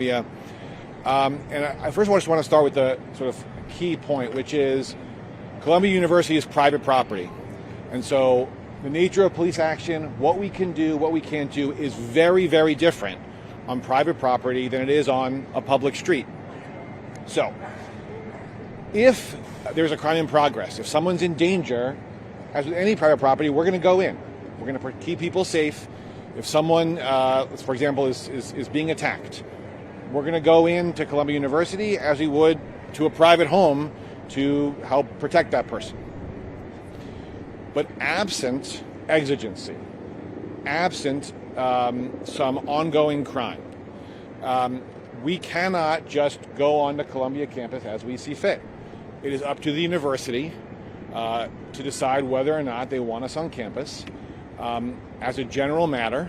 Yeah. And I first of all just want to start with the sort of key point, which is Columbia University is private property. And so the nature of police action, what we can do, what we can't do, is very, very different on private property than it is on a public street. So if there's a crime in progress, if someone's in danger, as with any private property, we're going to go in. We're going to keep people safe. If someone, for example, is being attacked, we're going to go into Columbia University as we would to a private home to help protect that person. But absent exigency, absent some ongoing crime, we cannot just go on the Columbia campus as we see fit. It is up to the university to decide whether or not they want us on campus. As a general matter,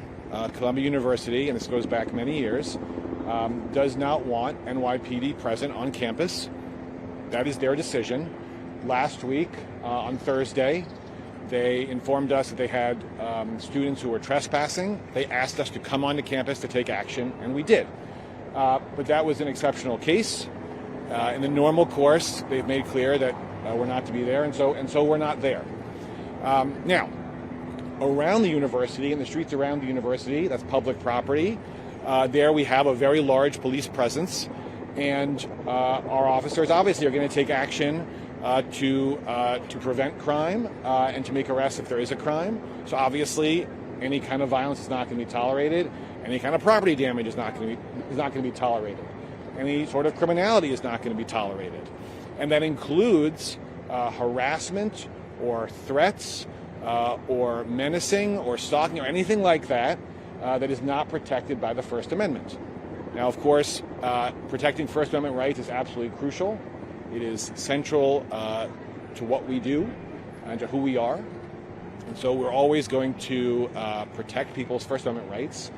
Columbia University, and this goes back many years, does not want NYPD present on campus. That is their decision. Last week, on Thursday, they informed us that they had students who were trespassing. They asked us to come onto campus to take action, and we did. But that was an exceptional case. In the normal course, they've made clear that we're not to be there, and so we're not there. Now, around the university, in the streets around the university, that's public property. There we have a very large police presence, and our officers obviously are going to take action to prevent crime and to make arrests if there is a crime. So obviously, any kind of violence is not going to be tolerated. Any kind of property damage is not going to be tolerated. Any sort of criminality is not going to be tolerated, and that includes harassment or threats or menacing or stalking or anything like that that is not protected by the First Amendment. Now, of course, protecting First Amendment rights is absolutely crucial. It is central to what we do and to who we are. And so we're always going to protect people's First Amendment rights.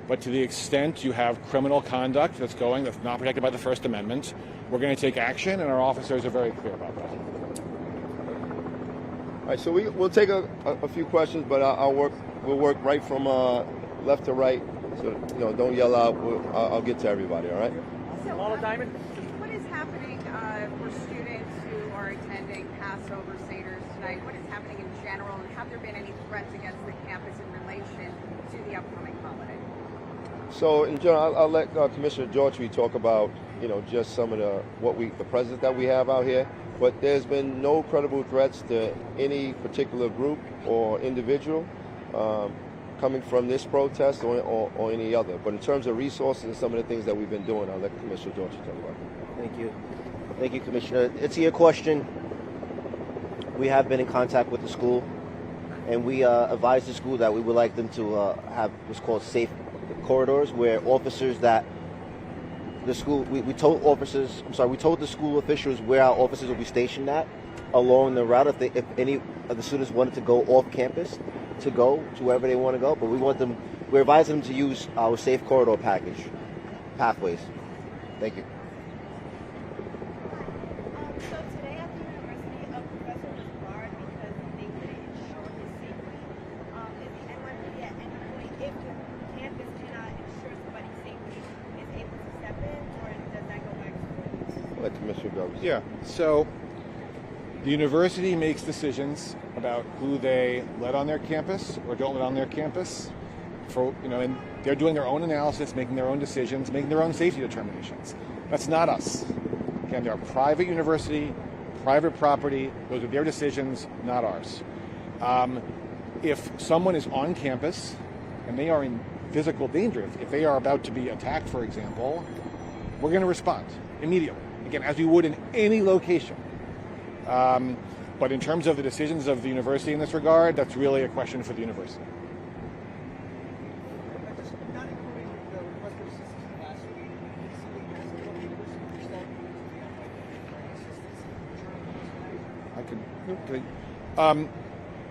But to the extent you have criminal conduct that's not protected by the First Amendment, we're going to take action, and our officers are very clear about that. All right, so we'll take a few questions, but we'll work right from left to right. So don't yell out. I'll get to everybody. All right. What is happening for students who are attending Passover Seder's tonight? What is happening in general, and have there been any threats against the campus in relation to the upcoming holiday? So in general, I'll let Commissioner Daughtry talk about just some of the presence that we have out here. But there's been no credible threats to any particular group or individual coming from this protest or any other. But in terms of resources and some of the things that we've been doing, I'll let Commissioner Daughtry talk about it. Thank you. Thank you, Commissioner. To your question, we have been in contact with the school, and we advised the school that we would like them to have what's called safe corridors, where officers that the school, we told the school officials where our officers will be stationed at along the route if any of the students wanted to go off campus to go to wherever they want to go. But we're advising them to use our safe corridor pathways. Thank you. So today at the university, a professor was barred because they couldn't ensure his safety. Is the NYPD at any point, if the campus cannot ensure somebody's safety, is able to step in, or does that go back to Let Commissioner Gerber. Yeah. So the university makes decisions about who they let on their campus or don't let on their campus. And they're doing their own analysis, making their own decisions, making their own safety determinations. That's not us. Again, they're a private university, private property. Those are their decisions, not ours. If someone is on campus and they are in physical danger, if they are about to be attacked, for example, we're going to respond immediately. Again, as we would in any location. But in terms of the decisions of the university in this regard, that's really a question for the university.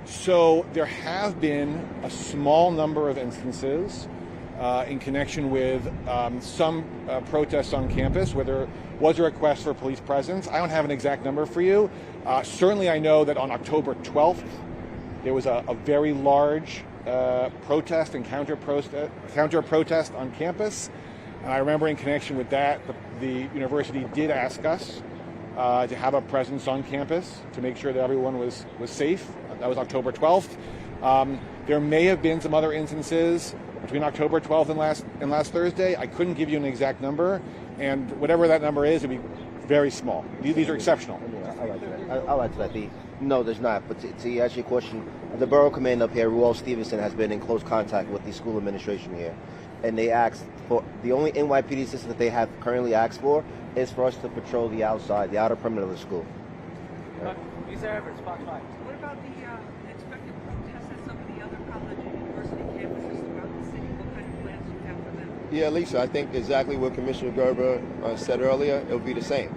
So there have been a small number of instances in connection with some protests on campus where there was a request for police presence. I don't have an exact number for you. Certainly I know that on October 12th, there was a very large protest and counter protest on campus. And I remember in connection with that, the university did ask us to have a presence on campus to make sure that everyone was safe. That was October 12th. There may have been some other instances between October 12th and last Thursday. I couldn't give you an exact number, and whatever that number is, it'd be very small. These are exceptional. I'll add to that. No, there's not. But to answer your question, the borough commander up here, Waaile Stevenson, has been in close contact with the school administration here, and they asked for the only NYPD system that they have currently asked for is for us to patrol the outside, the outer perimeter of the school. These are Everett, spot 5. What about the expected protests at some of the other college and university campuses throughout the city? What kind of plans do you have for them? Yeah, Lisa, I think exactly what Commissioner Gerber said earlier, it'll be the same.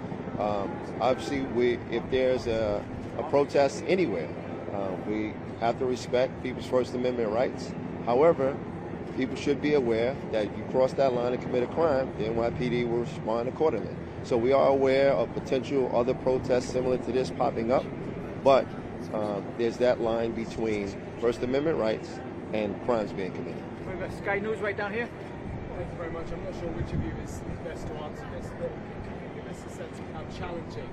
Obviously, if there's a protest anywhere, we have to respect people's First Amendment rights. However, people should be aware that if you cross that line and commit a crime, the NYPD will respond accordingly. So we are aware of potential other protests similar to this popping up, but there's that line between First Amendment rights and crimes being committed. We've got Sky News right down here. Thank you very much. I'm not sure which of you is best to answer this, but can you give us a sense of how challenging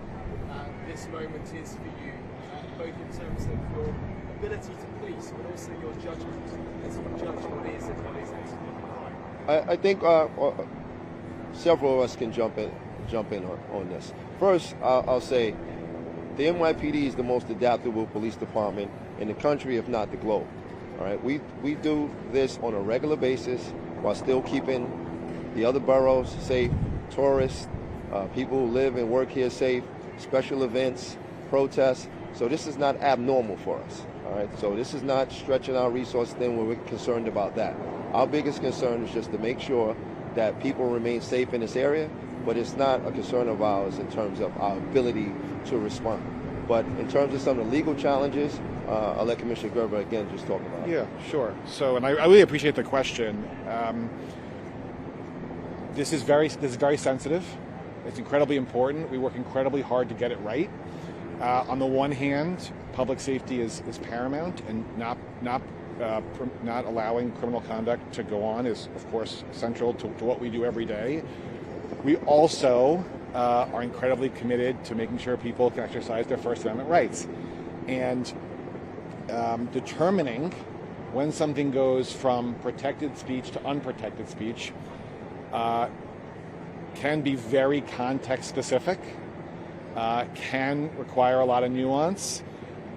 this moment is for you, both in terms of your ability to police, but also your judgment as you judge what is and what isn't? I think several of us can jump in on this. First, I'll say the NYPD is the most adaptable police department in the country, if not the globe. All right, we do this on a regular basis while still keeping the other boroughs safe, tourists, people who live and work here safe, special events, protests. So this is not abnormal for us. All right, so this is not stretching our resources thin when we're concerned about that. Our biggest concern is just to make sure that people remain safe in this area, but it's not a concern of ours in terms of our ability to respond. But in terms of some of the legal challenges, I'll let Commissioner Gerber again just talk about it. Yeah, sure. So, and I really appreciate the question. This is very sensitive. It's incredibly important. We work incredibly hard to get it right. On the one hand, public safety is paramount, and not allowing criminal conduct to go on is, of course, central to what we do every day. We also are incredibly committed to making sure people can exercise their First Amendment rights. And determining when something goes from protected speech to unprotected speech can be very context specific, can require a lot of nuance,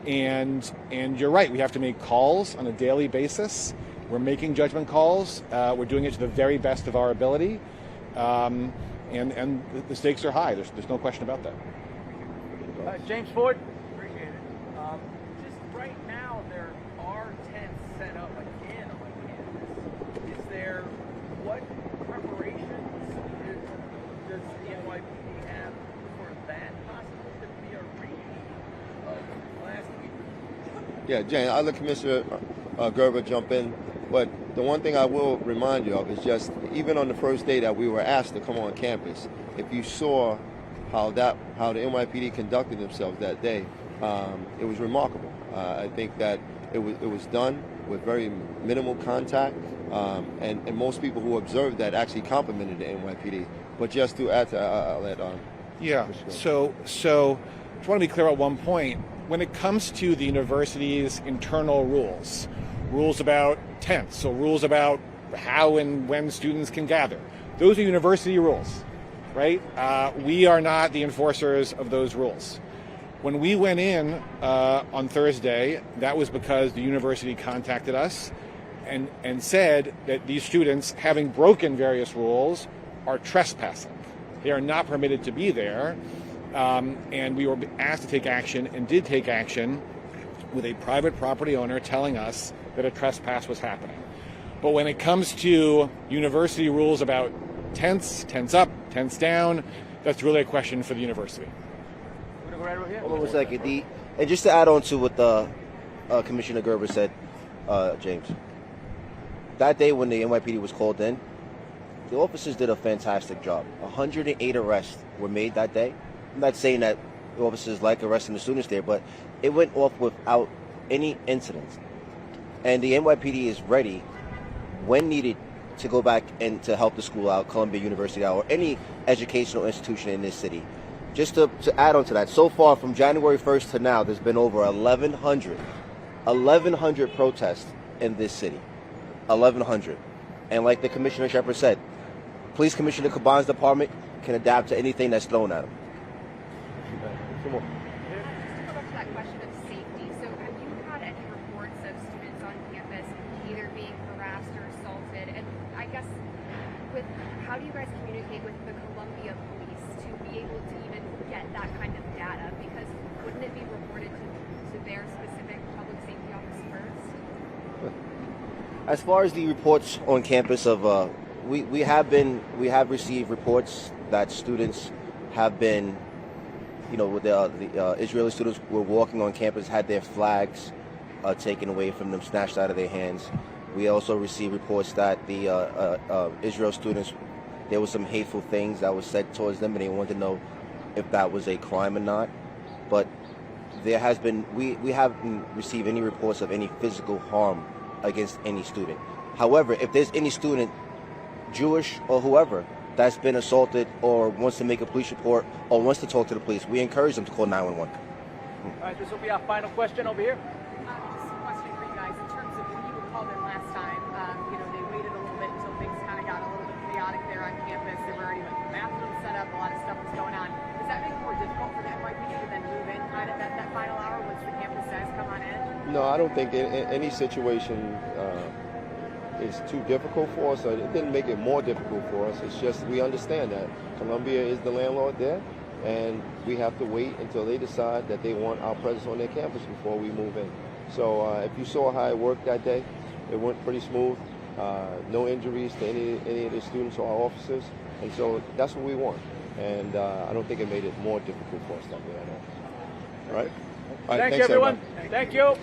and you're right, we have to make calls on a daily basis. We're making judgment calls. We're doing it to the very best of our ability, and the stakes are high. There's no question about that. James Ford. Appreciate it. Just right now, there are tents set up again on campus. Is there, what preparations does the NYPD have for that possible to be a repeat of last week? Yeah, Jane, I'll let Commissioner Gerber jump in. But the one thing I will remind you of is just, even on the first day that we were asked to come on campus, if you saw how the NYPD conducted themselves that day, it was remarkable. I think that it was done with very minimal contact, and most people who observed that actually complimented the NYPD. But just to add to, I'll let yeah. So just want to be clear at one point. When it comes to the university's internal rules about tents, so rules about how and when students can gather, those are university rules, right? We are not the enforcers of those rules. When we went in on Thursday, that was because the university contacted us and said that these students, having broken various rules, are trespassing. They are not permitted to be there, and we were asked to take action and did take action with a private property owner telling us that a trespass was happening. But when it comes to university rules about tents up, tents down, that's really a question for the university. We're going to go right over here. Hold on a second. And just to add on to what the Commissioner Gerber said, James, that day when the NYPD was called in, the officers did a fantastic job. 108 arrests were made that day. I'm not saying that the officers like arresting the students there, but it went off without any incidents. And the NYPD is ready, when needed, to go back and to help the school out, Columbia University out, or any educational institution in this city. Just to add on to that, so far from January 1st to now, there's been over 1,100 protests in this city. 1,100. And like the Commissioner Shepherd said, Police Commissioner Caban's department can adapt to anything that's thrown at them. Come on. Just to go back to that question of safety. So have you had any reports of students on campus either being harassed or assaulted? And I guess how do you guys communicate with the Columbia police to be able to even get that kind of data? Because wouldn't it be reported to their specific public safety office first? As far as the reports on campus of, we have received reports that students have been, with the Israeli students were walking on campus, had their flags taken away from them, snatched out of their hands. We also received reports that the Israel students, there was some hateful things that was said towards them, and they wanted to know if that was a crime or not. But there has been, we haven't received any reports of any physical harm against any student. However, if there's any student, Jewish or whoever, that's been assaulted or wants to make a police report or wants to talk to the police, we encourage them to call 911. All right, this will be our final question over here. Just a question for you guys. In terms of when you were called in last time, they waited a little bit until things kind of got a little bit chaotic there on campus. There were already like bathrooms set up, a lot of stuff was going on. Does that make it more difficult for the NYPD to then move in kind of at that final hour once the campus says come on in? No, I don't think any situation is too difficult for us. It didn't make it more difficult for us. It's just we understand that Columbia is the landlord there, and we have to wait until they decide that they want our presence on their campus before we move in. So if you saw how it worked that day, it went pretty smooth. No injuries to any of the students or our officers, and so that's what we want. And I don't think it made it more difficult for us that way at all. All right? All right, Thank you, thanks, everyone. everybody. Thank you.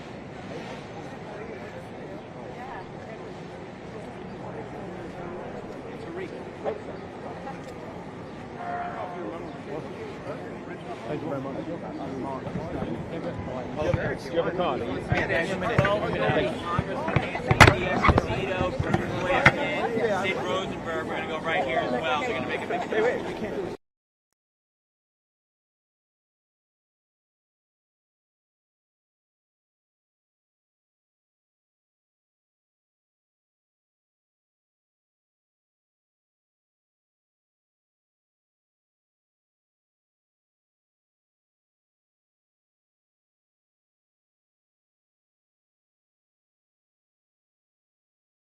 Thank you very much. Do you have a card? Sid Rosenberg, we're going to go right here as well. They're going to make a big... Wait, we can't do this.